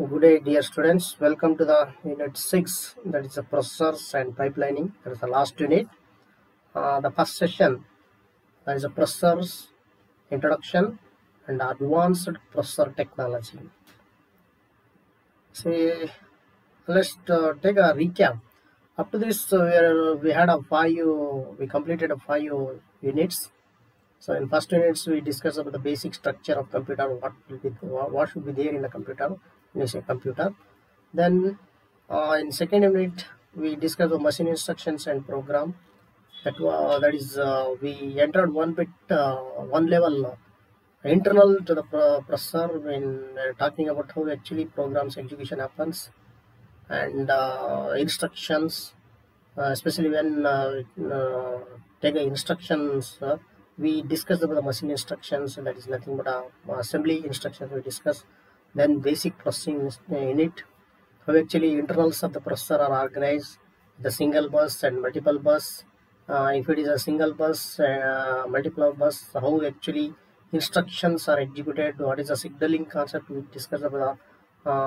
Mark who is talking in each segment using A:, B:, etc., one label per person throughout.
A: Good day, dear students. Welcome to the unit 6, that is the processors and pipelining. That is the last unit. The first session, that is the processors, introduction, and advanced processor technology. See, let's take a recap. Up to this, we had we completed 5 units. So in first units, we discussed about the basic structure of computer, what should be there in a computer, when you say computer. Then in second unit, we discussed the machine instructions and program. That is we entered one level internal to the processor when talking about how actually programs execution happens and instructions, especially when taking instructions. We discussed about the machine instructions, and that is nothing but assembly instructions we discussed. Then basic processing unit, how actually internals of the processor are organized, the single bus and multiple bus. If it is a single bus, multiple bus, how actually instructions are executed, what is the signaling concept, we discussed about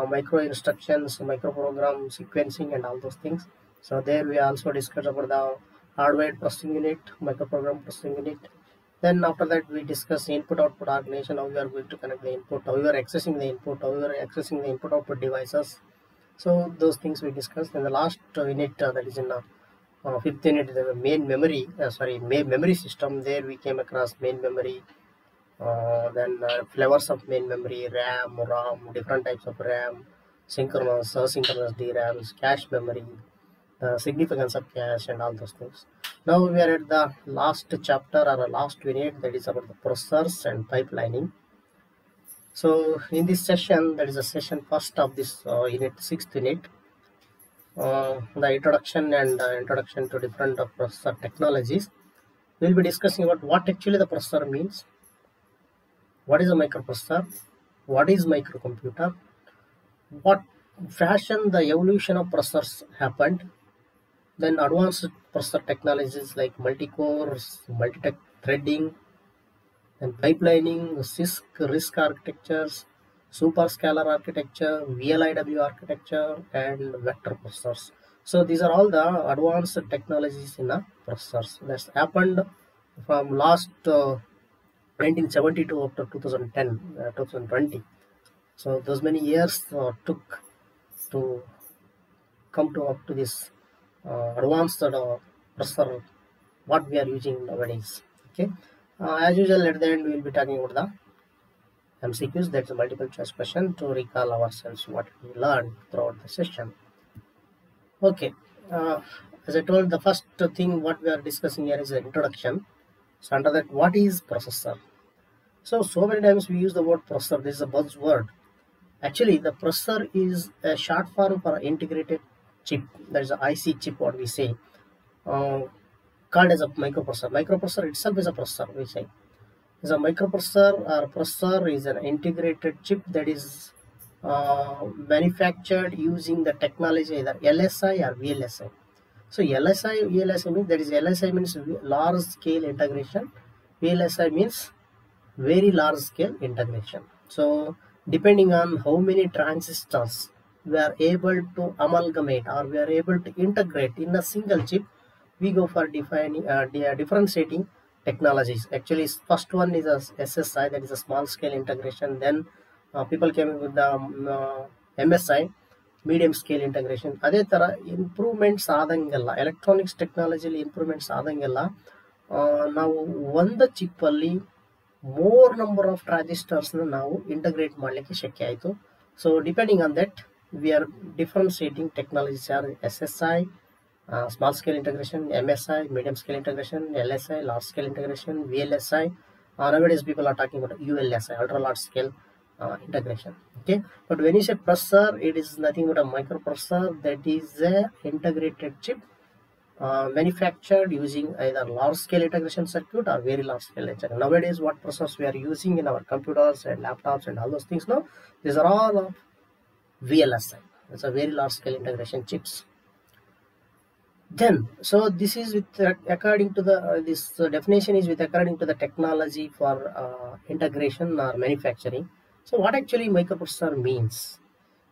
A: micro instructions, micro program sequencing and all those things. So there we also discussed about the hardware processing unit, microprogram processing unit. Then after that we discuss input output organization, how we are going to connect the input, how we are accessing the input, how we are accessing the input output devices. So those things we discussed. In the last unit, that is in fifth unit, the main memory, main memory system. There we came across main memory, then flavors of main memory, RAM, ROM, different types of RAM, synchronous, asynchronous DRAMs, cache memory, the significance of cache, and all those things. Now we are at the last chapter or last unit, that is about the processors and pipelining. So in this session, that is the session first of this unit, sixth unit, the introduction and introduction to different processor technologies. We will be discussing about what actually the processor means, what is a microprocessor, what is microcomputer, what fashion the evolution of processors happened, then advanced processor technologies like multi-cores, multi-threading, and pipelining, RISC architectures, superscalar architecture, VLIW architecture, and vector processors. So these are all the advanced technologies in the processors that's happened from last 1972 up to 2010, 2020. So those many years took to come to up to this advanced processor what we are using nowadays. Okay, as usual at the end we will be talking about the MCQs, that's a multiple choice question, to recall ourselves what we learned throughout the session. Okay, as I told, the first thing what we are discussing here is the introduction. So under that, what is processor? So many times we use the word processor. This is a buzzword. Actually, the processor is a short form for integrated chip. That is a IC chip, what we say, called as a microprocessor. Microprocessor itself is a processor, we say. Is a microprocessor or processor is an integrated chip that is manufactured using the technology either LSI or VLSI. So LSI, VLSI means, that is LSI means large scale integration, VLSI means very large scale integration. So depending on how many transistors we are able to amalgamate or we are able to integrate in a single chip, we go for defining differentiating technologies. Actually, first one is a SSI, that is a small scale integration. Then people came up with the MSI, medium scale integration. ಅದೇ ತರ improvements ಆದಂಗೆಲ್ಲ electronics ಟೆಕ್ನಾಲಜಿಲಿ improvements ಆದಂಗೆಲ್ಲ ನಾವು ಒಂದು ಚಿಪ್ಪಲ್ಲಿ more number of ಟ್ರಾನ್ಸಿಸ್ಟರ್ಸ್ನ ನಾವು ಇಂಟಗ್ರೇಟ್ ಮಾಡಲಿಕ್ಕೆ ಶಕ್ಯ ಆಯಿತು. So depending on that we are differentiating technologies are SSI, small scale integration, MSI, medium scale integration, LSI, large scale integration, VLSI. Nowadays people are talking about ULSI, ultra large scale integration. Okay, but when you say processor, it is nothing but a microprocessor that is a integrated chip manufactured using either large scale integration circuit or very large scale integration. Nowadays what processors we are using in our computers and laptops and all those things, now these are all of VLSI. It's a very large scale integration chips. Then so this is with according to the this definition is with according to the technology for integration or manufacturing. So what actually microprocessor means?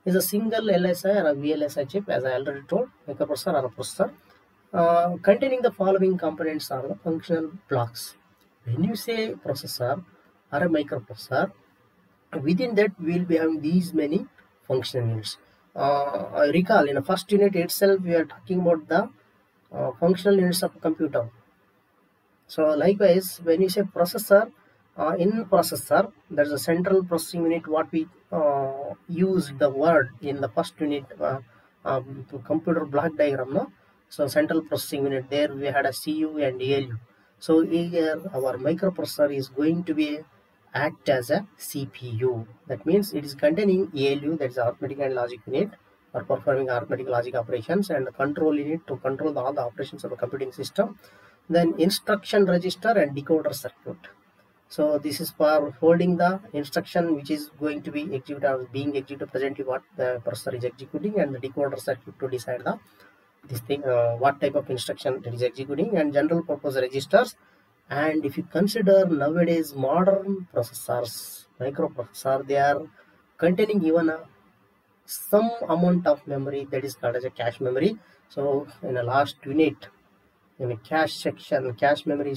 A: is a single LSI or a VLSI chip, as I already told, microprocessor or a processor, containing the following components are the functional blocks. When you say processor or a microprocessor, within that we will be having these many functional units. I recall in the first unit itself we are talking about the functional units of a computer. So likewise, when you say processor, in processor there is a central processing unit, what we used the word in the first unit, to computer block diagram, no? So central processing unit, there we had a CU and ALU. So here our microprocessor is going to be act as a CPU. That means it is containing ALU, that is arithmetic and logic unit, for performing arithmetic logic operations, and the control unit to control all the operations of the computing system. Then instruction register and decoder circuit. So this is for holding the instruction which is going to be executed or being executed presently what the processor is executing, and the decoder circuit to decide the this thing what type of instruction it is executing, and general purpose registers. And if you consider nowadays modern processors, microprocessor, they are containing even some amount of memory that is called as a cache memory. So in the last unit, in a cache section, cache memory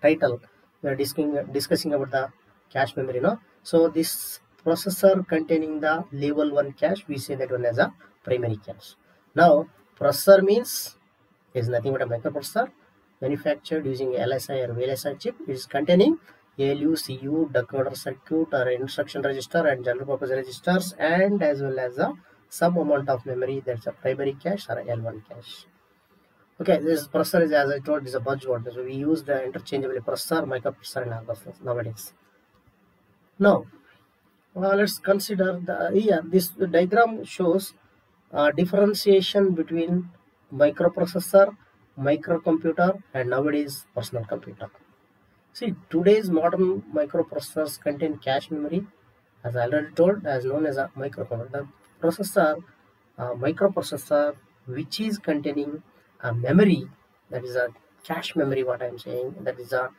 A: title, we are discussing about the cache memory, no? So this processor containing the level 1 cache, we say that one as a primary cache. Now processor means is nothing but a microprocessor manufactured using LSI or VLSI chip. It is containing ALU, CU, decoder circuit or instruction register and general purpose registers, and as well as some amount of memory, that's a primary cache or a L1 cache. Okay, this processor is, as I told, is a buzzword. So we use the interchangeably processor, microprocessor and all nowadays. Now, let's consider the this diagram shows differentiation between microprocessor, microcomputer, and nowadays personal computer. See, today's modern microprocessors contain cache memory, as I already told, as known as a microcomputer. The processor, microprocessor, which is containing a memory, that is a cache memory, what I am saying, that is a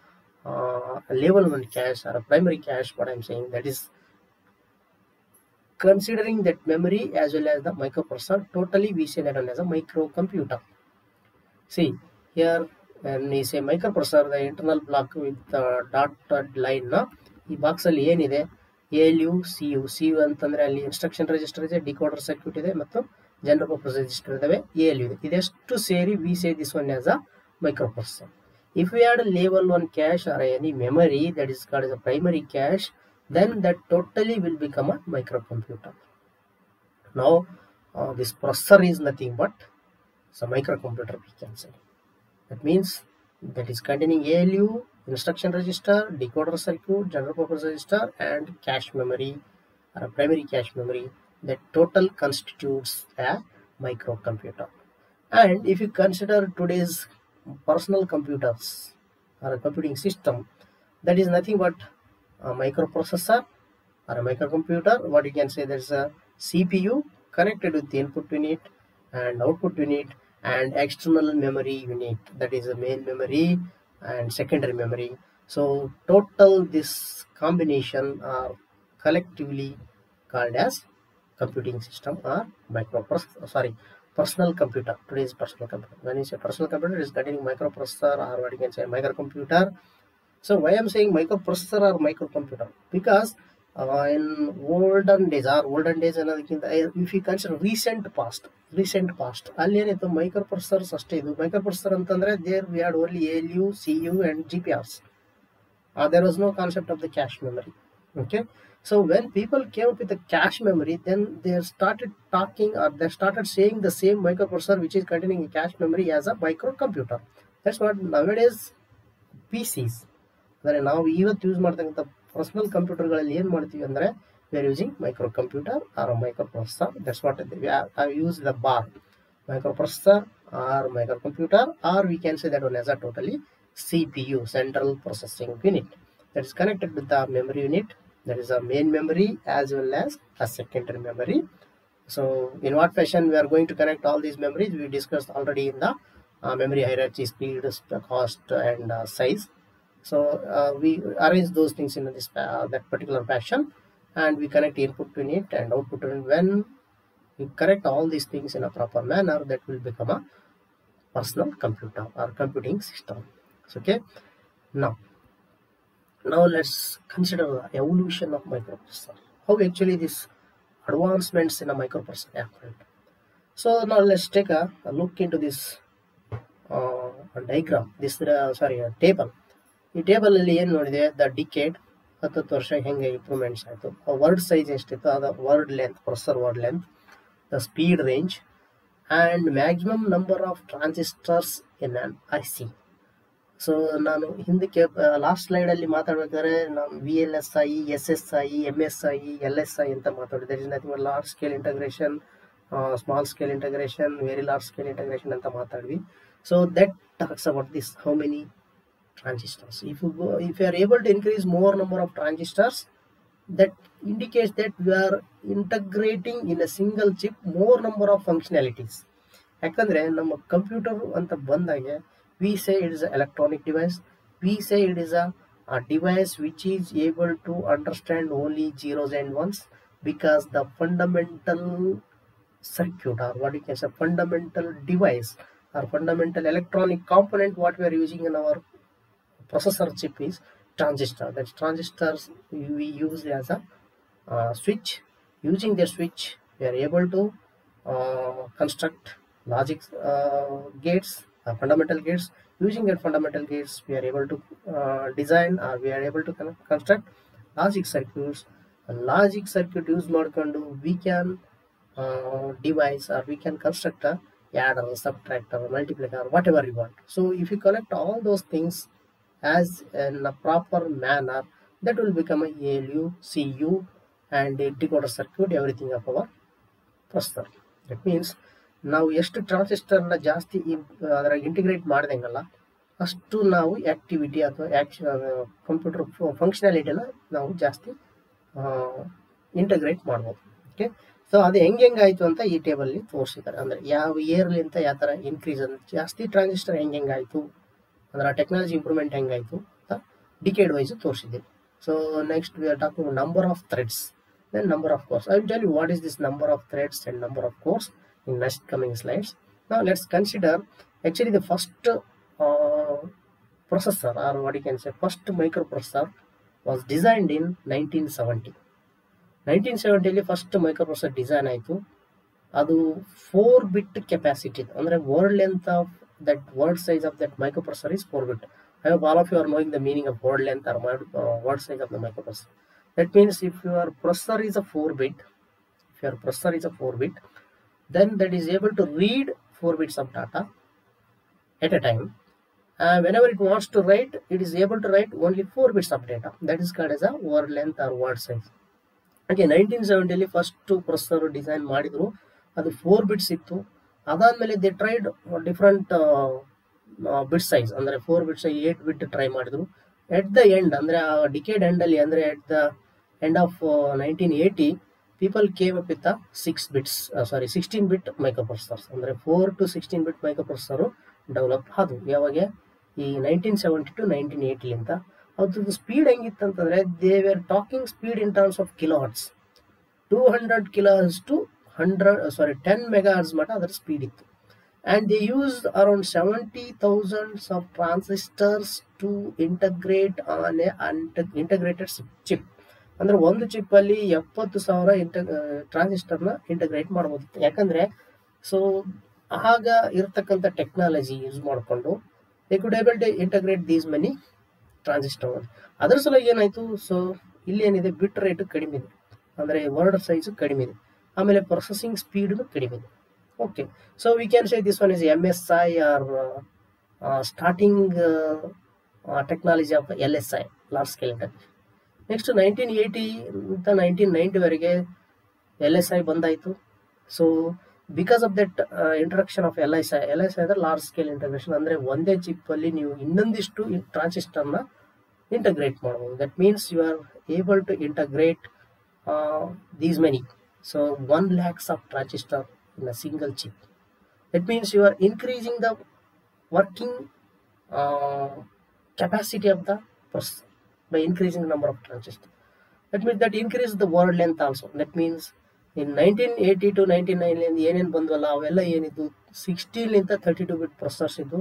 A: level 1 cache or a primary cache, what I am saying, that is considering that memory as well as the microprocessor, totally we say that one as a microcomputer. See, here when we say microprocessor, the internal block with dotted line, ಈ box ಅಲ್ಲಿ ಏನಿದೆ, ALU, CU ಅಂತಂದ್ರೆ ಅಲ್ಲಿ instruction register ಇದೆ, decoder circuit ಇದೆ ಮತ್ತು general purpose register ಇದಾವೆ, ALU ಇದೆ. ಇದೆಷ್ಟು ಸೇರಿ we say this one as a microprocessor. If we add level 1 cache or any memory that is called as a primary cache, then that totally will become a microcomputer. Now this processor is nothing but a microcomputer, we can say. That means that is containing ALU, instruction register, decoder circuit, general purpose register and cache memory or a primary cache memory. That total constitutes a microcomputer. And if you consider today's personal computers or a computing system, that is nothing but a microprocessor or a microcomputer. What you can say, there's a CPU connected with the input unit and output unit and external memory unit, that is a main memory and secondary memory. So total this combination are collectively called as computing system or personal computer. Today's personal computer, when you say personal computer, it is containing microprocessor or what you can say microcomputer. So why I'm saying microprocessor or microcomputer, because in olden days ಅನ್ನೋದಕ್ಕಿಂತ if you consider recent past ಅಲ್ಲಿ ಏನಿತ್ತು, ಮೈಕ್ರೋಪ್ರೊಸೆಸರ್ಸ್ ಅಷ್ಟೇ ಇದು. Microprocessor ಅಂತಂದ್ರೆ there we had only ALU, CU and GPRs. There was no concept of the cache memory. Okay, so when people came up with the cache memory, then they started talking or they started saying the same microprocessor which is containing a cache memory as a microcomputer. That's what nowadays PCs, ಅಂದರೆ ನಾವು ಇವತ್ತು use ಮಾಡ್ತಕ್ಕಂಥ personal ಕಂಪ್ಯೂಟರ್ಗಳಲ್ಲಿ ಏನು ಮಾಡ್ತೀವಿ ಅಂದರೆ we are using microcomputer or a microprocessor. That's what I use the bar, microprocessor or microcomputer, or we can say that one as a totally CPU, central processing unit, that is connected with the memory unit, that is a main memory as well as a secondary memory. So in what fashion we are going to connect all these memories, we discussed already in the memory hierarchy, speed, cost and size. So we arrange those things in this that particular fashion, and we connect input to it and output to it. When we correct all these things in a proper manner, that will become a personal computer or computing system. Okay, now let's consider the evolution of microprocessor. How actually these advancements in a microprocessor happened. So now let's take a look into this diagram. This a table. ಈ table ಅಲ್ಲಿ ಏನು ನೋಡಿದೆ, the decade 10 ವರ್ಷ ಹೆಂಗೆ improvements ಆಯಿತು, word size ಎಷ್ಟಿತ್ತು, ಅದು word length, processor word length, the speed range and maximum number of transistors in on I C. So ನಾನು ಹಿಂದಕ್ಕೆ ಲಾಸ್ಟ್ ಸ್ಲೈಡಲ್ಲಿ ಮಾತಾಡ್ಬೇಕಾದ್ರೆ ನಾನು VLSI, SSI, MSI, LSI ಅಂತ ಮಾತಾಡಿದೆ. Nothing large scale integration, small scale integration, very large scale integration ಅಂತ ಮಾತಾಡ್ವಿ. So that talks about this how many transistors. If you are able to increase more number of transistors, that indicates that we are integrating in a single chip more number of functionalities. ಯಾಕಂದ್ರೆ ನಮ್ಮ computer ಅಂತ ಬಂದಾಗ we say it is an electronic device, we say it is a device which is able to understand only zeros and ones, because the fundamental circuit, or what you can say fundamental device or fundamental electronic component what we are using in our processor chip is transistor. That transistors we use as a switch. Using the switch we are able to construct logic gates, fundamental gates. Using that fundamental gates we are able to design, or we are able to construct logic circuits. A logic circuit use ಮಾಡ್ಕೊಂಡು we can devise, or we can construct a adder, subtractor, multiplier, whatever you want. So if you collect all those things as in a proper manner, that will become a ALU, CU and a decoder circuit, everything of our processor. That means ನಾವು ಎಷ್ಟು ಟ್ರಾನ್ಸಿಸ್ಟರ್ನ ಜಾಸ್ತಿ ಅದರಾಗ integrate ಮಾಡ್ದಂಗಲ್ಲ, ಅಷ್ಟು ನಾವು activity ಅಥವಾ computer ಫಂಕ್ಷನಾಲಿಟಿನ ನಾವು ಜಾಸ್ತಿ integrate ಮಾಡ್ಬೋದು. ಓಕೆ, ಸೊ ಅದು ಹೆಂಗಾಯಿತು ಅಂತ ಈ ಟೇಬಲ್ಲಿ ತೋರಿಸಿದ್ದಾರೆ. ಅಂದರೆ ಯಾವ ಇಯರ್ಲಿಂತ ಯಾವ ಥರ ಇನ್ಕ್ರೀಸ್ ಅಂತ, ಜಾಸ್ತಿ ಟ್ರಾನ್ಸಿಸ್ಟರ್ ಹೆಂಗಾಯಿತು ಅಂದ್ರೆ ಟೆಕ್ನಾಲಜಿ ಇಂಪ್ರೂವ್ಮೆಂಟ್ ಹೆಂಗಾಯಿತು ಅಂತ ಡಿಕೇಡ್ ವೈಸ್ ತೋರಿಸಿದ್ದೀವಿ. So next we are talking number of threads, then number of cores. I will tell you what is this number of threads and number of cores in next coming slides. Now let's consider actually the first processor, or what you can say first microprocessor was designed in 1970. 1970 first microprocessor design ಆಯಿತು. ಅದು 4 bit capacity, ಅಂದರೆ word length of that word size of that microprocessor is 4 bit. I hope all of you are knowing the meaning of word length or word size of the microprocessor. That means if your processor is a 4 bit, then that is able to read 4 bits of data at a time. Whenever it wants to write, it is able to write only 4 bits of data. That is called as a word length or word size. Okay, 1970 first processor design ಮಾಡಿದ್ರು, ಅದು 4 bits ಇತ್ತು. ಅದಾದಮೇಲೆ they tried different bit size, ಅಂದರೆ 4 bits 8 bit try ಮಾಡಿದ್ರು. At the end, ಅಂದರೆ ಆ decade ಎಂಡಲ್ಲಿ, ಅಂದರೆ at the end of 1980 people came up with 16 bit ಮೈಕ್ರೋಪ್ರೊಸೆಸರ್ಸ್, ಅಂದರೆ 4 to 16 bit ಮೈಕ್ರೋಪ್ರೊಸೆಸರು ಡೆವಲಪ್ ಆದವು. ಯಾವಾಗ ಈ 1970 to 1980 ಅಂತ. ಅದ್ರದ್ದು ಸ್ಪೀಡ್ ಹೆಂಗಿತ್ತಂತಂದರೆ they were talking speed in terms of kilohertz. 200 kilohertz to 10 megahertz ಮಟ್ಟ ಅದರ ಸ್ಪೀಡ್ ಇತ್ತು. And they used around 70,000 of transistors to integrate on a integrated chip. ಅಂದರೆ ಒಂದು ಚಿಪ್ಪಲ್ಲಿ 70,000 ಟ್ರಾನ್ಸಿಸ್ಟರ್ನ ಇಂಟಗ್ರೇಟ್ ಮಾಡ್ಬೋದಿತ್ತು. ಯಾಕಂದರೆ ಸೊ ಆಗ ಇರ್ತಕ್ಕಂಥ ಟೆಕ್ನಾಲಜಿ ಯೂಸ್ ಮಾಡಿಕೊಂಡು they could able to integrate these many transistor. ಅದರ ಸಲುವಾಗಿ ಏನಾಯಿತು, ಸೊ ಇಲ್ಲಿ ಏನಿದೆ ಬಿಟ್ ರೇಟ್ ಕಡಿಮೆ ಇದೆ, ಅಂದರೆ ವರ್ಡ್ ಸೈಜು ಕಡಿಮೆ ಇದೆ, ಆಮೇಲೆ ಪ್ರೊಸೆಸಿಂಗ್ ಸ್ಪೀಡ್ ಕಡಿಮೆ ಇದೆ. Okay, so we can say this one is MSI are starting technology of LSI, large scale integration. Next 1980 ಇಂದ 1990ವರೆಗೆ LSI ಬಂದಾಯಿತು. So because of that introduction of LSI ಅಂದರೆ ಲಾರ್ಜ್ ಸ್ಕೇಲ್ ಇಂಟಗ್ರೇಷನ್, ಅಂದರೆ ಒಂದೇ ಚಿಪ್ಪಲ್ಲಿ ನೀವು ಇನ್ನೊಂದಿಷ್ಟು ಟ್ರಾನ್ಸಿಸ್ಟರ್ನ ಇಂಟಗ್ರೇಟ್ ಮಾಡ್ಬೋದು. That means you are able to integrate these many, so 1 lakhs of transistor in a single chip. That means you are increasing the working capacity of the processor by increasing the number of transistors. That means that increase the word length also. That means in 1980 to 1999 ಏನೇನು ಬಂದ್ವಲ್ಲ ಅವೆಲ್ಲ ಏನಿದ್ದು 16 ಲಿಂದ 32 ಬಿಟ್ processors ಇದ್ದು,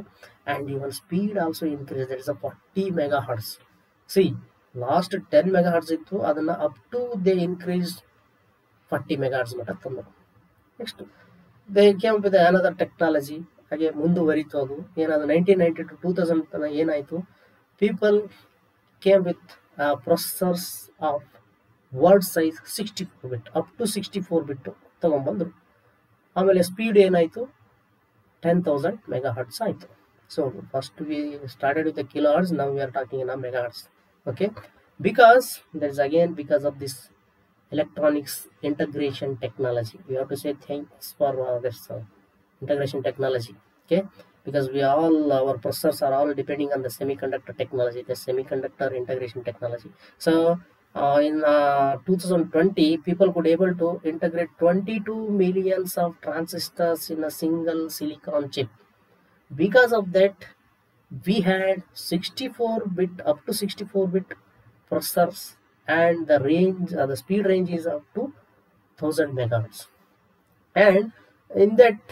A: and even speed also increased. That is a 40 megahertz. See, last 10 megahertz ಇತ್ತು, ಅದನ್ನ up to they increased 40 megahertz ಮಟ್ಟ ತಂದರು. Next they came with another technology. ಹಾಗೆ ಮುಂದುವರಿತು. ಅದು ಏನಾದ್ರು 1990 to 2000 ತನಕ ಏನಾಯಿತು, people came with processors of word size 64 bit up to 64 bit ತಗೊಂಡ್ಬಂದ್ರು. ಆಮೇಲೆ ಸ್ಪೀಡ್ ಏನಾಯಿತು, 10,000 megahertz ಆಯಿತು. So first we started with the kilohertz, now we are talking in a megahertz. Okay, because that is again because of this electronics integration technology. We have to say thanks for this integration technology. Okay, because we all, our processors are all depending on the semiconductor technology, the semiconductor integration technology. So in 2020 people could able to integrate 22 millions of transistors in a single silicon chip. Because of that we had 64 bit up to 64 bit processors, and the range, the speed range is up to 1000 megahertz. And in that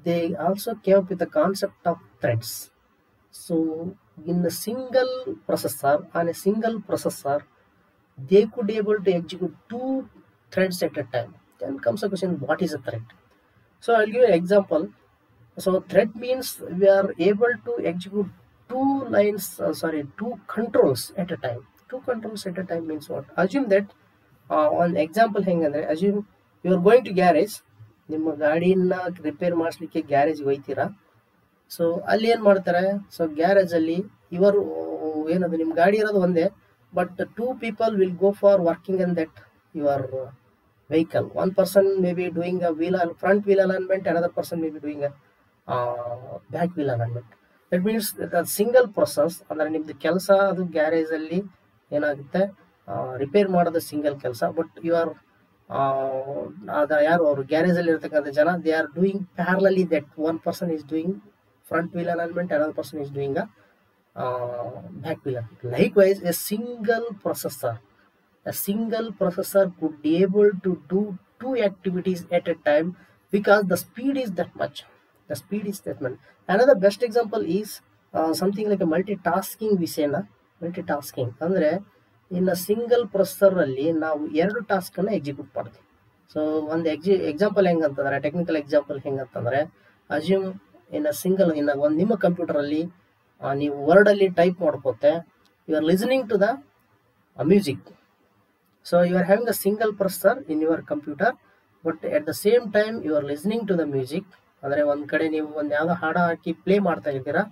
A: they also came up with the concept of threads. So in a single processor, on a single processor they could able to execute 2 threads at a time. Then comes a question, what is a thread? So I'll give you an example. So thread means we are able to execute 2 lines, 2 controls at a time. 2 controls at a time means what? Assume that one example ಹೆಂಗಂದ್ರೆ, assume you are going to garage, ನಿಮ್ಮ ಗಾಡಿನ repair ಮಾಡಿಸ್ಲಿಕ್ಕೆ ಗ್ಯಾರೇಜ್ಗೆ ಹೋಗ್ತೀರಾ. So ಅಲ್ಲಿ ಏನು ಮಾಡ್ತಾರೆ, so ಗ್ಯಾರೇಜಲ್ಲಿ ಇವರು ಏನದು ನಿಮ್ಮ ಗಾಡಿ ಇರೋದು ಒಂದೇ, but 2 people will go for working in that your vehicle. One person may be doing a front wheel alignment, another person may be doing a back wheel alignment. That means that single process ಅಂದ್ರೆ ನಿಮ್ದು ಕೆಲಸ ಅದು garage ಅಲ್ಲಿ ಏನಾಗುತ್ತೆ, repair ಮಾಡೋದು single ಕೆಲಸ, but you are ಅದ ಯಾರು ಅವರು ಗ್ಯಾರೇಜ್ ಅಲ್ಲಿ ಇರ್ತಕ್ಕಂಥ ಜನ, they are doing ಪ್ಯಾರಲಲಿ that one person is doing front wheel alignment, another person is doing a back wheel alignment. Likewise, a single processor could be able to do 2 activities at a time because the speed is that much. Another best example is something like a multitasking. We say na multitasking ಅಂದ್ರೆ in a single processor ಅಲ್ಲಿ ನಾವು 2 task ಅನ್ನ execute ಮಾಡ್ತೀವಿ. So ಒಂದು example ಹೆಂಗಂತಂದ್ರೆ, technical example ಹೆಂಗಂತಂದ್ರೆ, assume ಒಂದು ನಿಮ್ಮ ಕಂಪ್ಯೂಟರ್ ಅಲ್ಲಿ ನೀವು ವರ್ಡ್ ಅಲ್ಲಿ ಟೈಪ್ ಮಾಡ್ಕೋತೆ, you are listening to the music. So you are having a single processor in your computer, but at the same time you are listening to the music. ಅಂದರೆ ಒಂದು ಕಡೆ ನೀವು ಒಂದು ಯಾವುದೋ ಹಾಡು ಹಾಕಿ ಪ್ಲೇ ಮಾಡ್ತಾ ಇದ್ದೀರಾ,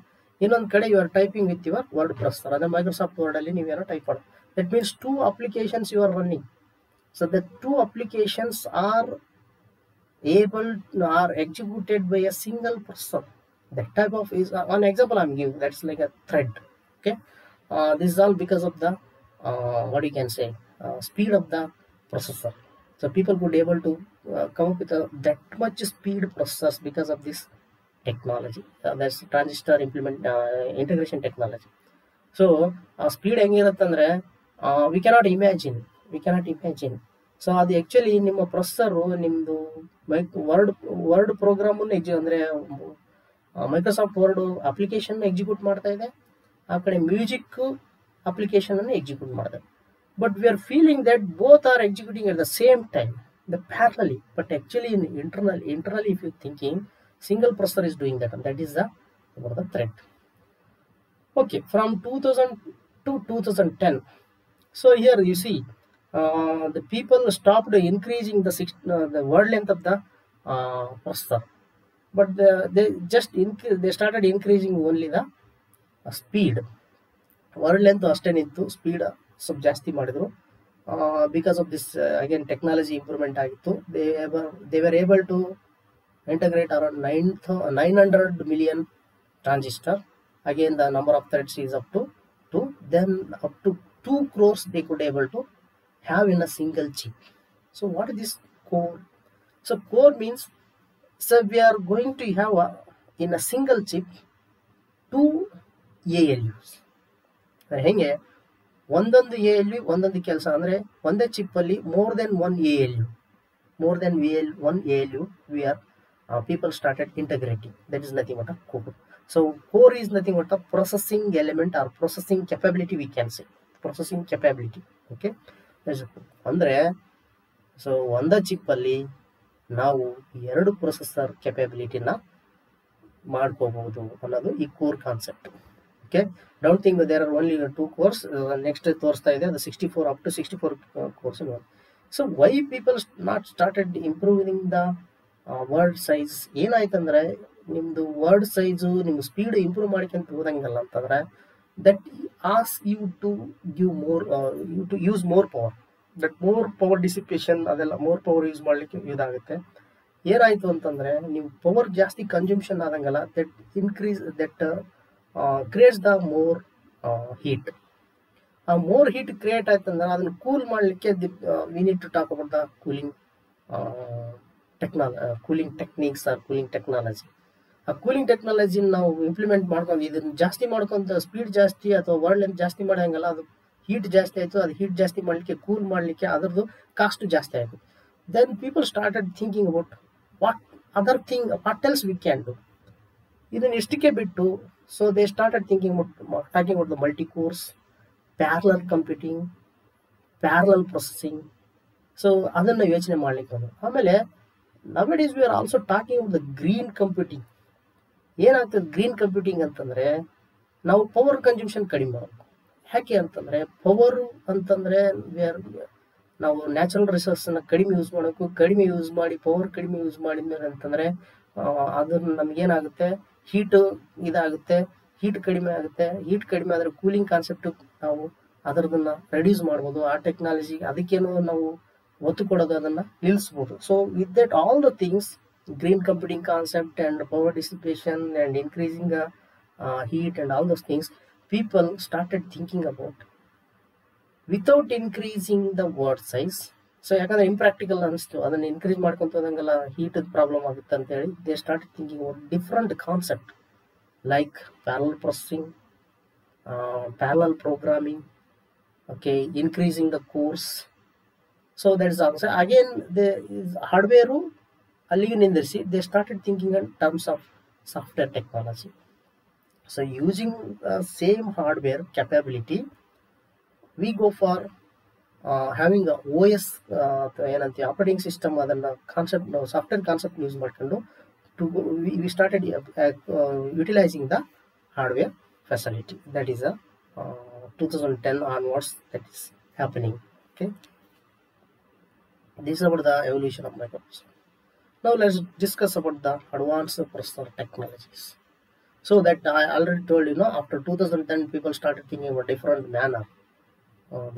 A: ಇನ್ನೊಂದು ಕಡೆ you are typing with your word processor. ಅಂದರೆ ಮೈಕ್ರೋಸಾಫ್ಟ್ ವರ್ಡ್ ಅಲ್ಲಿ ನೀವೇನೋ ಟೈಪ್ ಮಾಡೋದು. That means 2 applications you are running. So the 2 applications are executed by a single processor. That type of is one example I'm giving. That's like a thread. Okay, this is all because of the what you can say speed of the processor. So people could able to come up with that much speed processors because of this technology. That's transistor integration technology. So speed ಹೆಂಗಿರುತ್ತಂದ್ರೆ we cannot imagine. So ಅದು actually ನಿಮ್ಮ processor ನಿಮ್ಮದು word ಪ್ರೋಗ್ರಾಮನ್ನು ಅಂದರೆ Microsoft word application execute ಮಾಡ್ತಾ ಇದೆ, ಆ ಕಡೆ music ಅಪ್ಲಿಕೇಶನನ್ನು execute ಮಾಡ್ತಾ ಇದೆ. But we are feeling that both are executing at the same time, the ಪ್ಯಾರಲಲಿ. But actually internally if you thinking, single processor is doing that, and that is the thread. Okay, from 2000 to 2010. So here you see the people stopped increasing the word length of the processor, but they started increasing only the speed. Word length ಅಷ್ಟೇನಿತ್ತು, speed ಸ್ವಲ್ಪ ಜಾಸ್ತಿ ಮಾಡಿದ್ರು. Because of this again technology improvement ಆಗಿತ್ತು, they were able to integrate around 900 million transistor. Again the number of threads is up to 2, then up to 2 crores they could able to have in a single chip. So what is this core? So core means, so we are going to have in a single chip 2 ALUs. ಹೆಂಗೆ ಒಂದೊಂದು A L you ಒಂದೊಂದು ಕೆಲಸ, ಅಂದರೆ ಒಂದೇ ಚಿಪ್ಪಲ್ಲಿ more than one A L U, more than one ALU, we are people started integrating. That is nothing but a core. So core is nothing but a processing element or processing capability, we can say processing capability. Okay, ಅಂದ್ರೆ so ಒಂದ chip ಅಲ್ಲಿ ನಾವು ಎರಡು processor ಕೆಪಬಿಲಿಟಿನ ಮಾಡ್ಕೋಬಹುದು ಅನ್ನೋದು ಈ core concept. Okay, don't think there are only 2 cores. Next ತೋರಿಸ್ತಾ ಇದೆ ಅದು 64 up to 64 cores. So why people not started improving the word size? ಏನಾಯ್ತಂದ್ರೆ ನಿಮ್ದು ವರ್ಡ್ ಸೈಜು ನಿಮ್ಮ ಸ್ಪೀಡ್ ಇಂಪ್ರೂವ್ ಮಾಡ್ಕೊಂತ ಹೋದಂಗಲ್ಲ ಅಂತಂದ್ರೆ that ask you to give more, you to use more power. That more power dissipation, ಅದೆಲ್ಲ more power use ಮಾಡ್ಲಿಕ್ಕೆ ಇದಾಗುತ್ತೆ. ಏನಾಯ್ತು ಅಂತಂದ್ರೆ ನೀವು ಪವರ್ ಜಾಸ್ತಿ ಕನ್ಸ್ಯೂಮ್ಷನ್ ಆದಂಗಲ್ಲ, that increase that creates the more heat. ಆ ಮೋರ್ ಹೀಟ್ ಕ್ರಿಯೇಟ್ ಆಯ್ತಂದ್ರೆ ಅದನ್ನು ಕೂಲ್ ಮಾಡಲಿಕ್ಕೆ we need to talk about the cooling cooling techniques or cooling technology. ಆ ಕೂಲಿಂಗ್ ಟೆಕ್ನಾಲಜಿ ನಾವು ಇಂಪ್ಲಿಮೆಂಟ್ ಮಾಡ್ಕೊಂಡು ಇದನ್ನ ಜಾಸ್ತಿ ಮಾಡ್ಕೊಂತ ಸ್ಪೀಡ್ ಜಾಸ್ತಿ ಅಥವಾ ವರ್ಡ್ ಲೆಂತ್ ಜಾಸ್ತಿ ಮಾಡಂಗಲ್ಲ, ಅದು ಹೀಟ್ ಜಾಸ್ತಿ ಆಯಿತು. ಅದು ಹೀಟ್ ಜಾಸ್ತಿ ಮಾಡಲಿಕ್ಕೆ ಕೂಲ್ ಮಾಡಲಿಕ್ಕೆ ಅದರದ್ದು ಕಾಸ್ಟ್ ಜಾಸ್ತಿ ಆಯಿತು. Then people started thinking about what other thing, what else we can do. ಇದನ್ನ ಇಷ್ಟಕ್ಕೆ ಬಿಟ್ಟು so they started talking about the multi cores, parallel computing, parallel processing. So ಅದನ್ನು ಯೋಚನೆ ಮಾಡ್ಲಿಕ್ಕೆ ಬಂದು ಆಮೇಲೆ nowadays we are also talking about the green computing. ಏನಾಗ್ತದೆ green computing ಅಂತಂದ್ರೆ ನಾವು ಪವರ್ ಕನ್ಸ್ಯೂಮ್ಷನ್ ಕಡಿಮೆ ಮಾಡಬೇಕು. ಯಾಕೆ ಅಂತಂದ್ರೆ ಪವರ್ ಅಂತಂದ್ರೆ ನಾವು ನ್ಯಾಚುರಲ್ ರಿಸೋರ್ಸ್ನ ಕಡಿಮೆ ಯೂಸ್ ಮಾಡಬೇಕು. ಕಡಿಮೆ ಯೂಸ್ ಮಾಡಿ ಪವರ್ ಕಡಿಮೆ ಯೂಸ್ ಮಾಡಿದ್ಮೇಲೆ ಅಂತಂದ್ರೆ ಅದನ್ನ ನಮ್ಗೇನಾಗುತ್ತೆ, ಹೀಟ್ ಇದಾಗುತ್ತೆ, ಹೀಟ್ ಕಡಿಮೆ ಆಗುತ್ತೆ. ಹೀಟ್ ಕಡಿಮೆ ಆದರೆ ಕೂಲಿಂಗ್ ಕಾನ್ಸೆಪ್ಟ್ ನಾವು ಅದರದನ್ನ ರೆಡ್ಯೂಸ್ ಮಾಡ್ಬೋದು. ಆ ಟೆಕ್ನಾಲಜಿ ಅದಕ್ಕೇನು ನಾವು ಒತ್ತು ಕೊಡೋದು ಅದನ್ನ ನಿಲ್ಲಿಸ್ಬೋದು. So with that all the things, green computing concept and power dissipation and increasing the heat and all those things, people started thinking about without increasing the word size. So ಯಾಕಂದ್ರೆ impractical ಅನಿಸ್ತು, ಅದನ್ನ increase ಮಾಡ್ಕೊಂತ ಹೋದಂಗೆಲ್ಲ heat problem ಆಗುತ್ತೆ ಅಂತ ಹೇಳಿ they start thinking about different concept like parallel processing, parallel programming, okay, increasing the cores. So that is also again they hardware ಅಲ್ಲಿಗೆ ನಿಂದಿರಿಸಿ they started thinking in terms of software technology. So using same hardware capability we go for having O S ಏನಂತೀವಿ operating system, ಅದನ್ನು concept ನಾವು software concept use ಮಾಡ್ಕೊಂಡು we started utilising the hardware facility. That is 2010 onwards that is happening. Okay, this is about the evolution of microprocessor. Now let's discuss about the advanced processor technologies. So that I already told you, after 2010 people started thinking about different manner.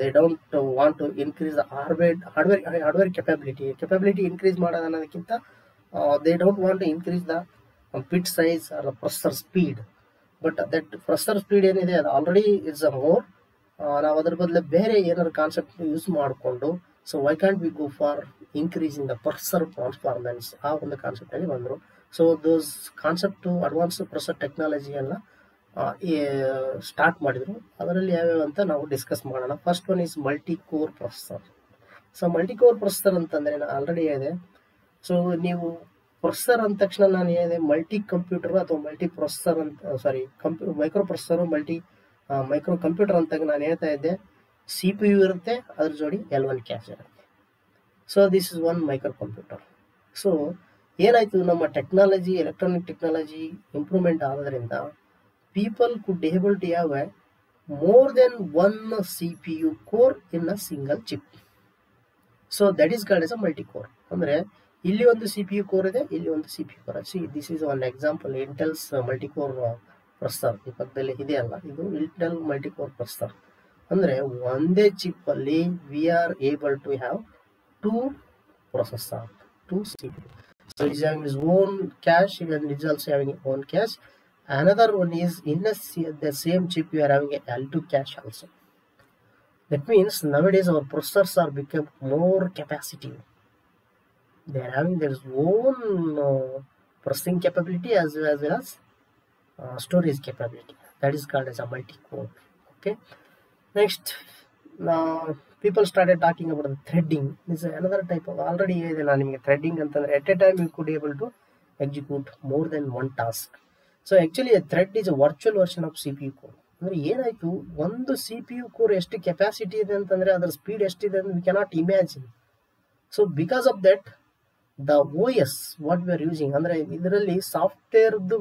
A: They don't want to increase the hardware capability increase ಮಾಡೋದು ಅನ್ನೋದಕ್ಕಿಂತ they don't want to increase the bit size or the processor speed. But that processor speed ಏನಿದೆ ಅದು already it's a more, ನಾವು ಅದ್ರ ಬದಲು ಬೇರೆ ಏನಾದ್ರು concept use ಮಾಡಿಕೊಂಡು so Y can't V go for increasing the processor performance, ಆ ಒಂದು ಕಾನ್ಸೆಪ್ಟ್ ಅಲ್ಲಿ ಬಂದರು. So those concept advance processor technology ಎಲ್ಲ ಸ್ಟಾರ್ಟ್ ಮಾಡಿದ್ರು. ಅದರಲ್ಲಿ ಯಾವ್ಯಾವ ಅಂತ ನಾವು ಡಿಸ್ಕಸ್ ಮಾಡೋಣ. First one is multi core processor. So multi core processor ಅಂತಂದ್ರೆ ನಾನು ಆಲ್ರೆಡಿ ಹೇಳಿದೆ. ಸೊ ನೀವು ಪ್ರೊಸೆಸರ್ ಅಂದ ತಕ್ಷಣ ನಾನು ಹೇಳಿದೆ ಮಲ್ಟಿ ಕಂಪ್ಯೂಟರ್ ಅಥವಾ ಮಲ್ಟಿ ಪ್ರೊಸೆಸರ್ ಅಂತ, ಸಾರಿ ಮೈಕ್ರೋ ಪ್ರೊಸೆಸರು ಮೈಕ್ರೋ ಕಂಪ್ಯೂಟರ್ ಅಂತ ನಾನು ಹೇಳ್ತಾ ಇದ್ದೆ. CPU ಇರುತ್ತೆ, ಅದ್ರ ಜೋಡಿ L1 ಕ್ಯಾಶ್ ಇರುತ್ತೆ. So this is one micro computer. So ಏನಾಯ್ತು, ನಮ್ಮ ಟೆಕ್ನಾಲಜಿ ಎಲೆಕ್ಟ್ರಾನಿಕ್ ಟೆಕ್ನಾಲಜಿ ಇಂಪ್ರೂವ್ಮೆಂಟ್ ಆಗೋದ್ರಿಂದ people could able to have a more than one CPU core in a single chip. So that is called as a multi core. ಅಂದ್ರೆ ಇಲ್ಲಿ ಒಂದು CPU core ಇದೆ, ಇಲ್ಲಿ ಒಂದು CPU core. See this is one example, Intel's multi core processor ಈ ಪಕ್ಕದಲ್ಲಿ ಇದೆಯಲ್ಲ, ಇದು ಇಂಟೆಲ್ ಮಲ್ಟಿ ಕೋರ್ ಪ್ರೊಸೆಸರ್. ಅಂದ್ರೆ ಒಂದೇ ಚಿಪ್ ಅಲ್ಲಿ we are able to have two processor, two CPU. So it is having its own cache and it is also having its own cache. Another one is in the same chip we are having a L2 cache also. That means nowadays our processors are become more capacitive. They are having their own processing capability as well as storage capability. That is called as a multi-core. Okay. Next, people started talking about the threading. This is another type of already threading ಅಂತಂದ್ರೆ at a time you could able to execute more than one task. So actually a thread is a virtual version of CPU core. ಅಂದ್ರೆ ಏನಾಯ್ತು, ಒಂದು CPU core ಎಷ್ಟು capacity ಇದೆ ಅಂತಂದ್ರೆ ಅದರ speed ಎಷ್ಟಿದೆ ಅಂತ we cannot imagine. So because of that, the OS what we are using ಅಂದ್ರೆ ಇದರಲ್ಲಿ ಸಾಫ್ಟ್ವೇರ್ದು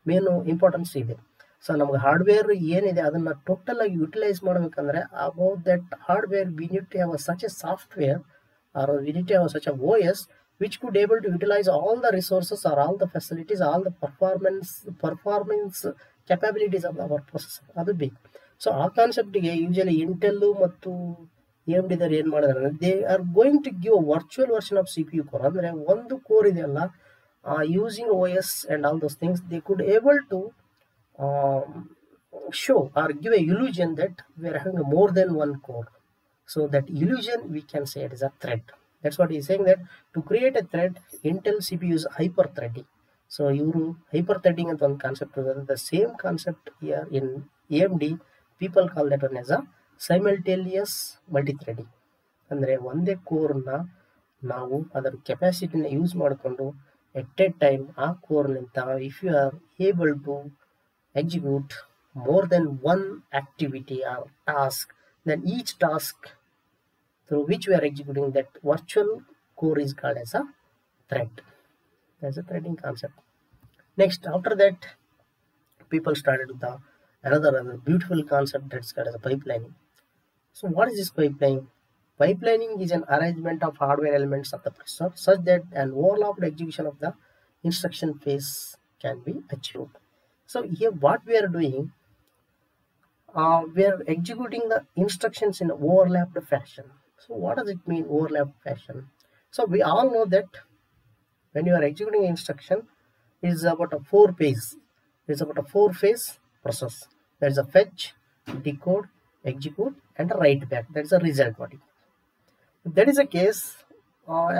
A: ಮೇನು ಇಂಪಾರ್ಟೆನ್ಸ್ ಇದೆ. ಸೊ ನಮ್ಗೆ ಹಾರ್ಡ್ವೇರ್ ಏನಿದೆ ಅದನ್ನ ಟೋಟಲ್ ಆಗಿ ಯುಟಿಲೈಸ್ ಮಾಡ್ಬೇಕಂದ್ರೆ about that hardware we need to have such a software or we need to have such a OS which could able to utilize all the resources or all the facilities, all the performance capabilities of our processor. ಅದು ಬೇಕು. So ಆ ಕಾನ್ಸೆಪ್ಟಿಗೆ usually Intel ಮತ್ತು AMD ದವ್ರು ಏನು ಮಾಡಿದ್ರೆ they are going to give virtual version of CPU core. ಅಂದರೆ ಒಂದು ಕೋರ್ ಇದೆಯಲ್ಲ, using OS and all those things, they could able to show or give a illusion that we are having more than one core. So that illusion we can say it is a thread. That's what he's saying, that to create a thread, Intel CPU is hyper threading. So hyper threading and one concept, the same concept here in AMD, people call that one as a simultaneous multi-threading. ಅಂದರೆ ಒಂದೇ ಕೋರ್ನ ನಾವು ಅದರ ಕೆಪಾಸಿಟಿನ use ಮಾಡಿಕೊಂಡು ಎಟ್ a time ಆ ಕೋರ್ನಿಂದ if you are able to execute more than one activity or task, then each task through which we are executing that virtual core is called as a thread. That's a threading concept. Next, after that, people started with another beautiful concept that's called as a pipelining. So what is this pipelining? Pipelining is an arrangement of hardware elements of the processor such that an overlapped execution of the instruction phase can be achieved. So here what we are doing, we are executing the instructions in overlapped fashion. So what does it mean, overlapped fashion? So we all know that when you are executing instruction, it is about a four phase process. There is a fetch, decode, execute, and a write back. That is a result. If that is the case,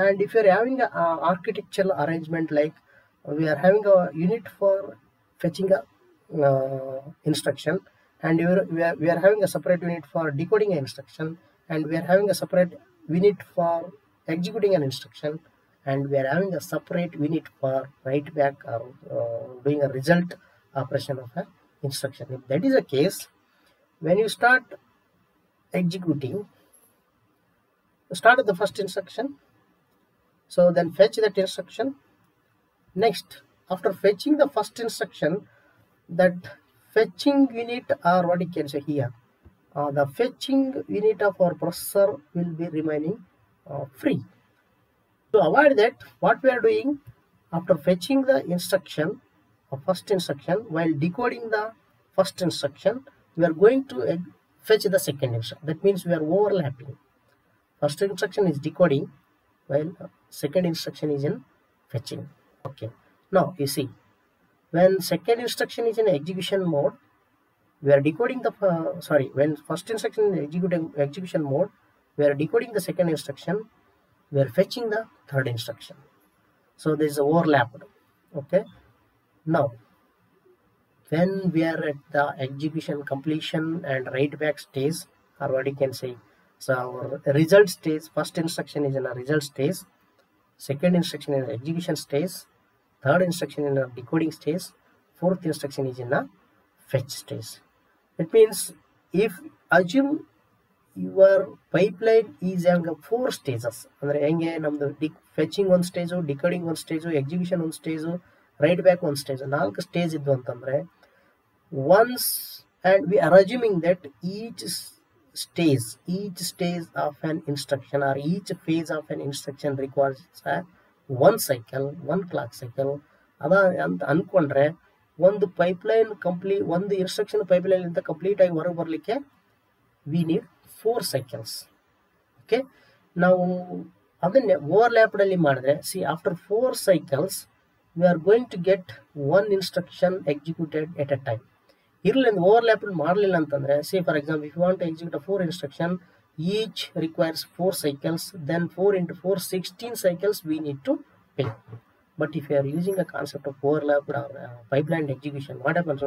A: and if you are having a architectural arrangement, like we are having a unit for fetching a instruction, and we are having a separate unit for decoding an instruction, and we are having a separate unit for executing an instruction, and we are having a separate unit for write back or doing a result operation of an instruction. If that is the case, when you start executing, start at the first instruction, so then fetch that instruction. Next, after fetching the first instruction, that fetching unit, or what you can say here, the fetching unit of our processor will be remaining free. To avoid that, what we are doing, after fetching the instruction of first instruction, while decoding the first instruction, we are going to fetch the second instruction. That means we are overlapping. First instruction is decoding, while second instruction is in fetching. Okay. Now you see, when second instruction is in execution mode, we are decoding the when first instruction is execution mode, we are decoding the second instruction, we are fetching the third instruction. So there is overlapped. Okay. Now when we are at the execution completion and write back stage, or what you can say, so our result stage, first instruction is in a result stage, second instruction is in execution stage, third instruction in a decoding stage, fourth instruction is in a fetch stage. It means, if assume your pipeline is having 4 stages, ಅಂದ್ರೆ ಹೆಂಗೆ ನಮ್ದು fetching ಒಂದು stage, decoding ಒಂದು stage, execution ಒಂದು stage, write back ಒಂದು stage, 4 stage ಇದ್ದು ಅಂತಂದ್ರೆ, once, and we are assuming that each stage of an instruction or each phase of an instruction requires one cycle, one clock cycle. ಅದ ಅಂತ ಅನ್ಕೊಂಡ್ರೆ ಒಂದು pipeline ಒಂದು instruction pipeline ಇಂದ complete ಆಗಿ ಹೊರಗೆ ಬರಲಿಕ್ಕೆ ವಿ ನೀಡ್ 4 cycles. ಓಕೆ, ನಾವು ಅದನ್ನೇ ಓವರ್ಲ್ಯಾಪ್ಡ್ ಅಲ್ಲಿ ಮಾಡಿದ್ರೆ, C after 4 cycles we are going to get one instruction executed at a time. ಇರಲಿ ಓವರ್ಲ್ಯಾಪ್ ಮಾಡಲಿಲ್ಲ ಅಂತಂದ್ರೆ, see for example, if you want to execute 4 instruction, each requires 4 cycles, then 4 into 4, 16 cycles we need to pay. But if you are using a concept of overlap or pipeline execution, what happens?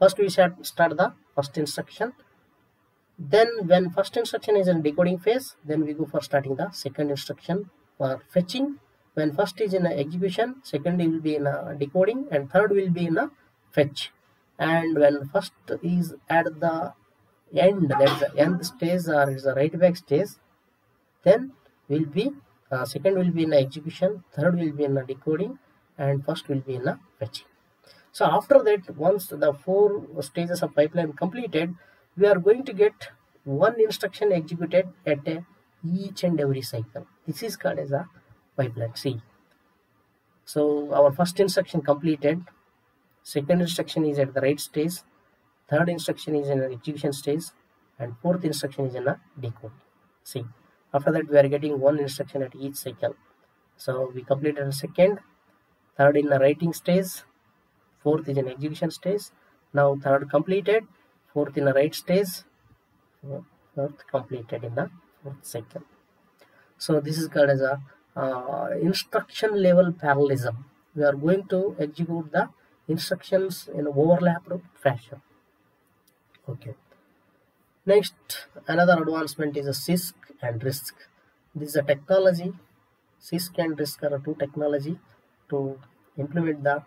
A: First we start the first instruction. Then when first instruction is in decoding phase, then we go for starting the second instruction for fetching. When first is in execution, second will be in decoding, and third will be in a fetch. And when first is at the end, that is the end stage or is the write back stage, then will be second will be in execution, third will be in decoding, and first will be in fetching. So after that, once the 4 stages of pipeline completed, we are going to get one instruction executed at each and every cycle. This is called as a pipeline. See, so our first instruction completed, second instruction is at the write stage, third instruction is in the execution stage, and fourth instruction is in a decode. See, after that we are getting one instruction at each cycle. So we completed the second, third in the writing stage, fourth is in execution stage. Now third completed, fourth in the write stage, fourth completed in the fourth cycle. So this is called as a instruction level parallelism. We are going to execute the instructions in overlapped fashion. Okay. Next, another advancement is a CISC and RISC. This is a technology. CISC and RISC are two technology to implement the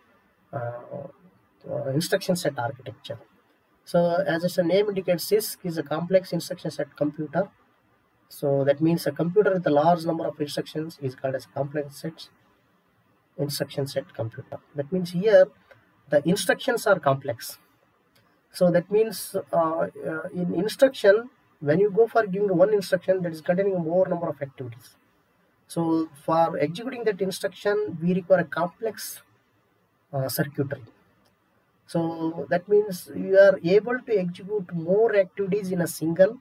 A: instruction set architecture. So as its name indicates, CISC is a complex instruction set computer. So that means a computer with a large number of instructions is called as complex instruction set computer. That means here the instructions are complex. So that means in instruction, when you go for giving one instruction, that is containing a more number of activities. So for executing that instruction, we require a complex circuitry. So that means you are able to execute more activities in a single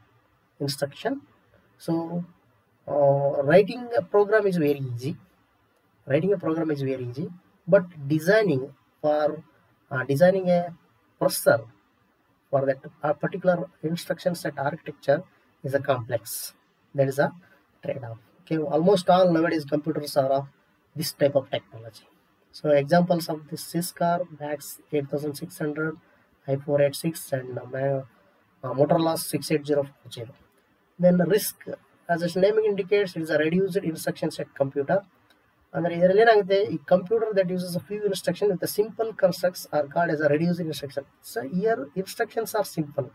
A: instruction. So writing a program is very easy. But designing designing a processor for that particular instruction set architecture is a complex. That is a trade-off. Okay, almost all nowadays computers are of this type of technology. So examples of this CISC are VAX 8600, i486, and Motorola 68040. Then RISC, as its name indicates, it is a reduced instruction set computer. And the computer that uses a few instructions with the simple constructs are called as a reduced instruction. So here instructions are simple.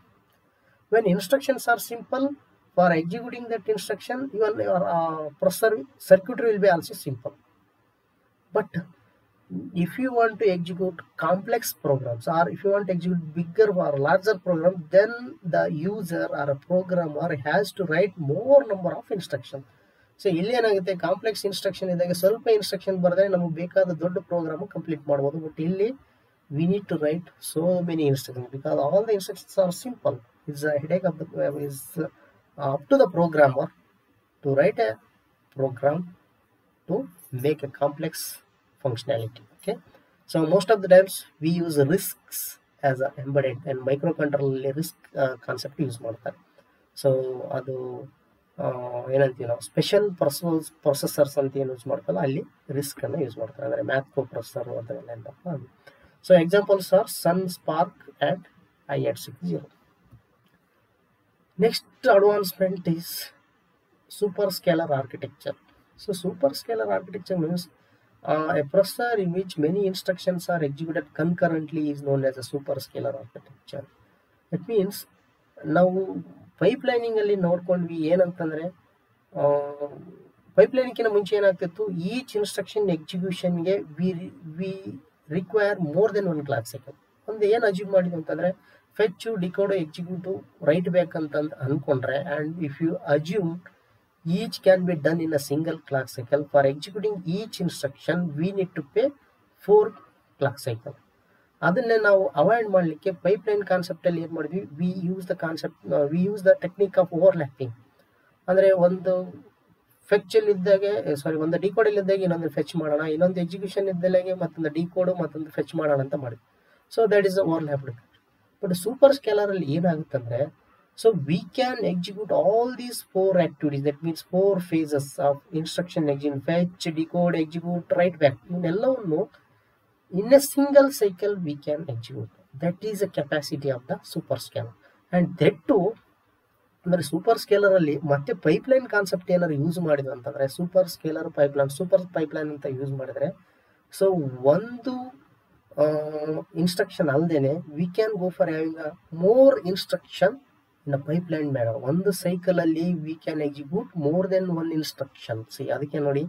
A: When instructions are simple, for executing that instruction, even your processor circuitry will be also simple. But if you want to execute complex programs, or if you want to execute bigger or larger program, then the user or a programmer has to write more number of instructions. So ಇಲ್ಲಿ ಏನಾಗುತ್ತೆ, complex instruction ಇದ್ದಾಗ ಸ್ವಲ್ಪ instruction ಬರೆದ್ರೆ ನಮಗೆ ಬೇಕಾದ ದೊಡ್ಡ program complete ಮಾಡ್ಬೋದು. But ಇಲ್ಲಿ we need to write so many instructions because all the instructions are simple. It's a headache of the is up to the programmer to write a program to make a complex functionality. Okay, so most of the times we use risks as a embedded and microcontroller risk concept use ಮಾಡ್ತಾರೆ. So ಅದು ಏನಂತೀವಿ ನಾವು special processors ಅಂತ ಏನು use ಮಾಡ್ತಲ್ಲ ಅಲ್ಲಿ risk ಅನ್ನು use ಮಾಡ್ತಾರೆ, ಅಂದರೆ ಮ್ಯಾಥ್ ಪ್ರೊಸೆಸರ್ ಅದನ್ನೆಲ್ಲ ಏನಪ್ಪ. So examples are Sun, SPARC and i860. Next advancement is superscalar architecture. So superscalar architecture means a processor in which many instructions are executed concurrently is known as a superscalar architecture. It means ನಾವು ಪೈಪ್ಲೈನಿಂಗ್ ಅಲ್ಲಿ ನೋಡ್ಕೊಂಡ್ವಿ ಏನಂತಂದ್ರೆ, ಪೈಪ್ಲೈನಿಂಗ್ಕಿಂತ ಮುಂಚೆ ಏನಾಗ್ತಿತ್ತು, each instruction ಎಕ್ಸಿಕ್ಯೂಷನ್ಗೆ we require more than one clock cycle. ಒಂದು ಏನು achieve ಮಾಡಿದ್ವಿ ಅಂತಂದ್ರೆ fetch, decode, executive, write back ಅಂತ ಅನ್ಕೊಂಡ್ರೆ, and if you assume each can be done in a single clock cycle, for executing each instruction we need to pay 4 clock cycle. ಅದನ್ನೇ ನಾವು avoid ಮಾಡಲಿಕ್ಕೆ pipeline concept ಅಲ್ಲಿ ಏನು ಮಾಡಿದ್ವಿ, we use the technique of overlapping. ಅಂದರೆ ಒಂದು fetch ಅಲ್ಲಿ ಇದ್ದಾಗೆ ಒಂದು ಡಿಕೋಡ್ ಅಲ್ಲಿ ಇದ್ದಾಗ ಇನ್ನೊಂದು ಫೆಚ್ ಮಾಡೋಣ, ಇನ್ನೊಂದು ಎಕ್ಸಿಕ್ಯೂಷನ್ ಇದ್ದಲಾಗೆ ಮತ್ತೊಂದು ಡಿಕೋಡ್ ಮತ್ತೊಂದು ಫೆಚ್ ಮಾಡೋಣ ಅಂತ ಮಾಡಿದ್ವಿ. So that is overlapped. But super scalar ಅಲ್ಲಿ ಏನಾಗುತ್ತಂದ್ರೆ, so we can execute all these 4 activities, that means 4 phases of instruction execution, fetch, decode, execute, write back, ಇವನ್ನೆಲ್ಲವನ್ನು in a single cycle we can execute. That is the capacity of the superscalar. And that too, ಅಂದರೆ super scalar ಅಲ್ಲಿ ಮತ್ತೆ pipeline concept ಏನಾದ್ರು use ಮಾಡಿದ್ವಿ ಅಂತಂದ್ರೆ super scalar pipeline, super pipeline ಅಂತ use ಮಾಡಿದ್ರೆ, so ಒಂದು ಇನ್ಸ್ಟ್ರಕ್ಷನ್ ಅಲ್ಲದೇನೆ we can go for having a more instruction in a pipeline manner. ಒಂದು ಸೈಕಲ್ ಅಲ್ಲಿ we can execute more than one instruction. See ಅದಕ್ಕೆ ನೋಡಿ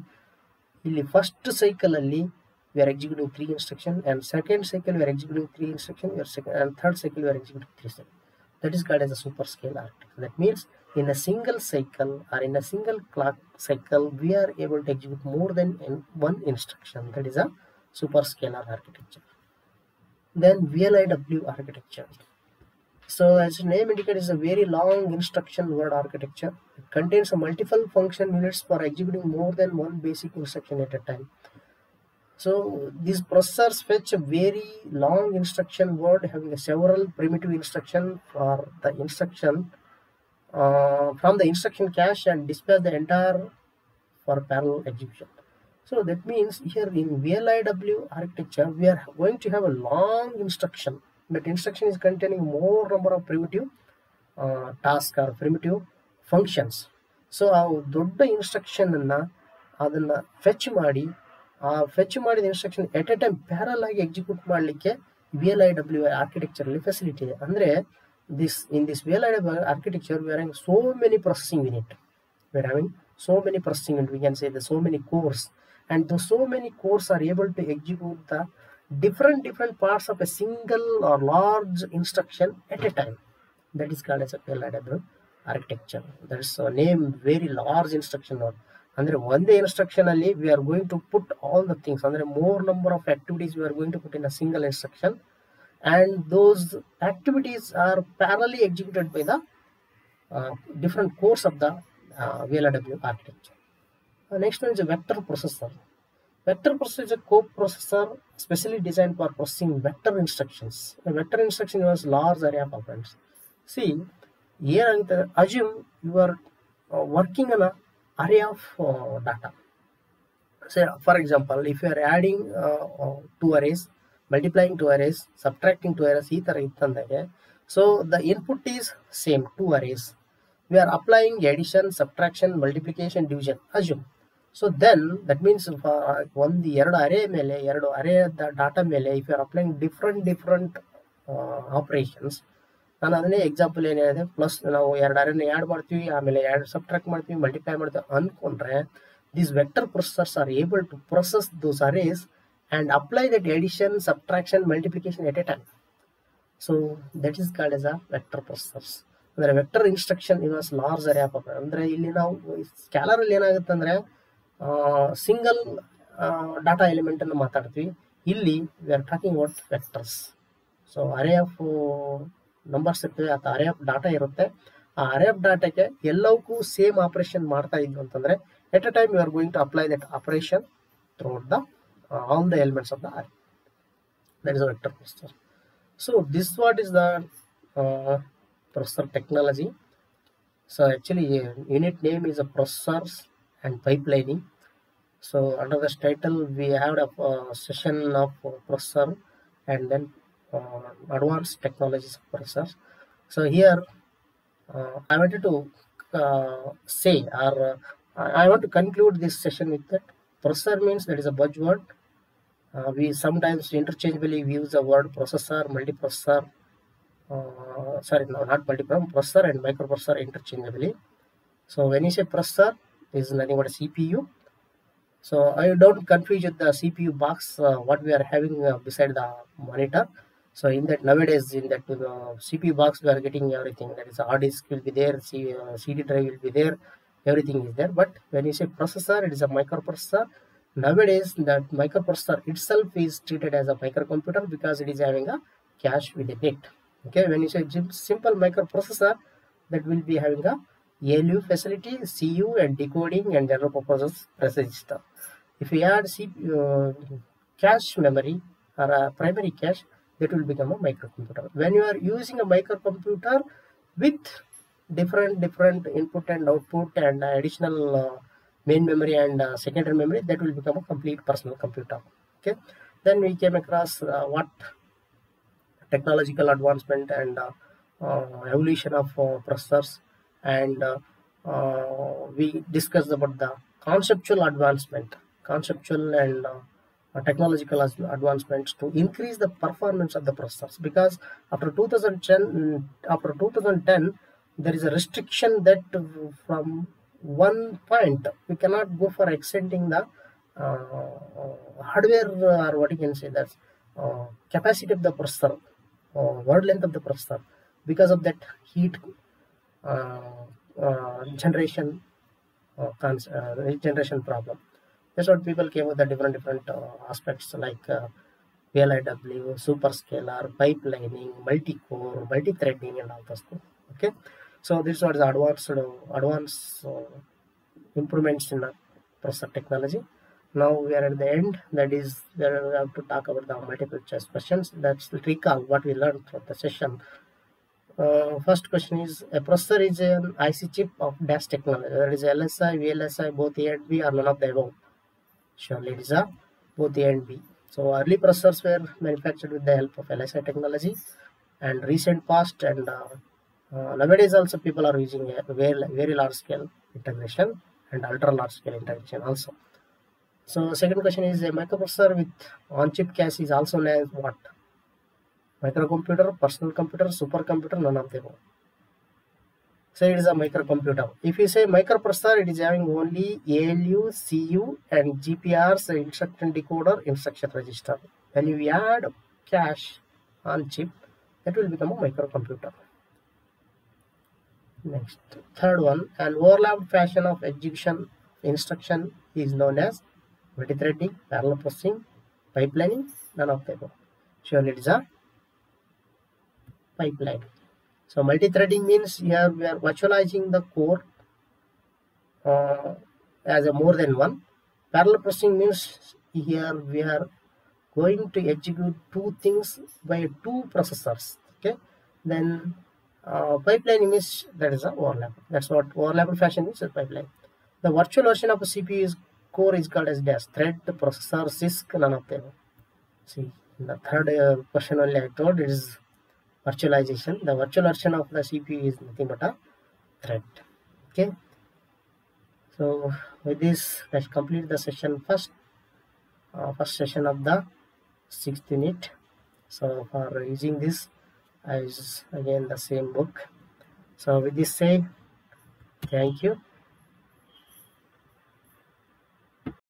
A: ಇಲ್ಲಿ ಫಸ್ಟ್ ಸೈಕಲ್ ಅಲ್ಲಿ we are executing 3 instruction, and second cycle we are executing 3 instruction, and third cycle we are executing 3 cycle. That is called as a super scale architecture. That means in a single cycle or in a single clock cycle we are able to execute more than one instruction. That is a super scalar architecture. Then VLIW architecture. So as the name indicates, is a very long instruction word architecture. It contains a multiple function units for executing more than one basic instruction at a time. So these processors fetch a very long instruction word having several primitive instruction for the instruction from the instruction cache and dispatch the entire for parallel execution. So that means here in VLIW architecture we are going to have a long instruction. That instruction is containing more number of primitive tasks or primitive functions. So ಆ ದೊಡ್ಡ instruction ಅನ್ನ ಅದನ್ನ fetch ಮಾಡಿ fetch ಮಾಡಿದ instruction at a time parallel ಆಗಿ execute ಮಾಡಲಿಕ್ಕೆ VLIW architecture ಅಲ್ಲಿ facility ಇದೆ. ಅಂದ್ರೆ in this VLIW architecture we are having so many processing unit. We are having so many processing unit. We can say the so many cores, and those so many cores are able to execute the different parts of a single or large instruction at a time. That is called as a VLIW architecture. That is a name, very large instruction node. ಅಂದ್ರೆ ಒಂದೇ instruction ಅಲ್ಲಿ we are going to put all the things, ಅಂದ್ರೆ more number of activities we are going to put in a single instruction, and those activities are parallelly executed by the different cores of the VLIW architecture. Next one is a vector processor. Vector processor is a coprocessor specially designed for processing vector instructions. A vector instruction is a large array of operands. See, here assume you are working on a array of data. Say for example, if you are adding 2 arrays, multiplying 2 arrays, subtracting 2 arrays, so the input is same, 2 arrays. We are applying addition, subtraction, multiplication, division, assume. So then that means ಒಂದು ಎರಡು ಅರೇ ಮೇಲೆ ಎರಡು ಅರೇ data ಮೇಲೆ if you are applying different operations, ನಾನು ಅದನ್ನೇ example ಏನು ಹೇಳಿದೆ, plus ನಾವು ಎರಡು ಅರೇನ ಆ್ಯಡ್ ಮಾಡ್ತೀವಿ, ಆಮೇಲೆ ಸಬ್ಟ್ರಾಕ್ಟ್ ಮಾಡ್ತೀವಿ, ಮಲ್ಟಿಪ್ಲೈ ಮಾಡ್ತೀವಿ ಅಂದ್ಕೊಂಡ್ರೆ these vector processors are able to process those arrays and apply that addition, subtraction, multiplication at a time. So that is called as a vector processors. ಅಂದರೆ vector instruction ಇವಾಸ್ large array of operator. ಅಂದರೆ ಇಲ್ಲಿ ನಾವು scalar ಅಲ್ಲಿ ಏನಾಗುತ್ತೆ ಅಂದರೆ single data element ಅನ್ನು ಮಾತಾಡ್ತೀವಿ, ಇಲ್ಲಿ we are talking about vectors. So array of numbers ಇರ್ತವೆ ಅಥವಾ ಅರೇ ಆಫ್ ಡಾಟಾ ಇರುತ್ತೆ, ಆ ಅರೇ ಆಫ್ ಡಾಟಾಕ್ಕೆ ಎಲ್ಲವಕ್ಕೂ ಸೇಮ್ ಆಪರೇಷನ್ ಮಾಡ್ತಾ ಇದ್ವಿ ಅಂತಂದ್ರೆ at a time you are going to apply that operation throughout the all the elements of the array. That is a vector processor. So this what is the processor technology. So actually unit name is a processors and pipelining. So under this title we have a session of processor and then advanced technologies of processors. So here I wanted to say or I want to conclude this session with that processor means that is a buzzword. We sometimes interchangeably use the word processor, multiprocessor, sorry, no, not multiprocessor, processor and microprocessor interchangeably. So when you say processor, is nothing but a CPU. So I don't confuse with the CPU box what we are having beside the monitor. So in that nowadays in that CPU box we are getting everything. That is hard disk will be there, CD drive will be there, everything is there. But when you say processor, it is a microprocessor. Nowadays that microprocessor itself is treated as a microcomputer because it is having a cache within it. Okay, when you say simple microprocessor, that will be having a ALU facility, CU and decoding and general purpose register. If you add cache memory or a primary cache, that will become a microcomputer. When you are using a microcomputer with different input and output and additional main memory and secondary memory, that will become a complete personal computer. Okay, then we came across what technological advancement and evolution of processors, and we discussed about the conceptual advancement, conceptual and technological advancements to increase the performance of the processors, because after 2010 there is a restriction that from one point we cannot go for extending the hardware, or what you can say, that capacity of the processor, word length of the processor, because of that heat generation generation problem. That's what people came with the different aspects like VLIW, superscalar, pipelining, multi-core, multi-threading, and all those things. Okay, so this was advanced improvements in processor technology. Now we are at the end. That is where we have to talk about the multiple choice questions. Let's recall what we learned throughout the session. First question is, a processor is an IC chip of dash technology. That is LSI, VLSI, both A and B, or none of the above. Surely it is both A and B. So early processors were manufactured with the help of LSI technology, and recent past and nowadays also people are using a very large scale integration and ultra large scale integration also. So second question is, a microprocessor with on-chip cache is also known as what? Microcomputer, personal computer, supercomputer, none of them. So it is a microcomputer. If you say microprocessor, it is having only ALU, CU, and GPRs, instruction decoder, instruction register. When you add cache on chip, that will become a microcomputer. Next, third one, an overlapped fashion of execution instruction is known as multithreading, parallel processing, pipelining, none of them. Surely it is a pipeline. So multi-threading means here we are virtualizing the core as a more than one. Parallel processing means here we are going to execute two things by two processors. Okay, then pipelining means that is a overlap. That's what overlap fashion is, a pipeline. The virtual version of a CPU core is called as dash thread, processor, CISC, none of them. See, the third question only I told, it is virtualization. The virtual version of the CPU is nothing but a thread. Okay, so with this, let's complete the session first session of the 6th unit. So for using this, I use again the same book. So with this say, thank you.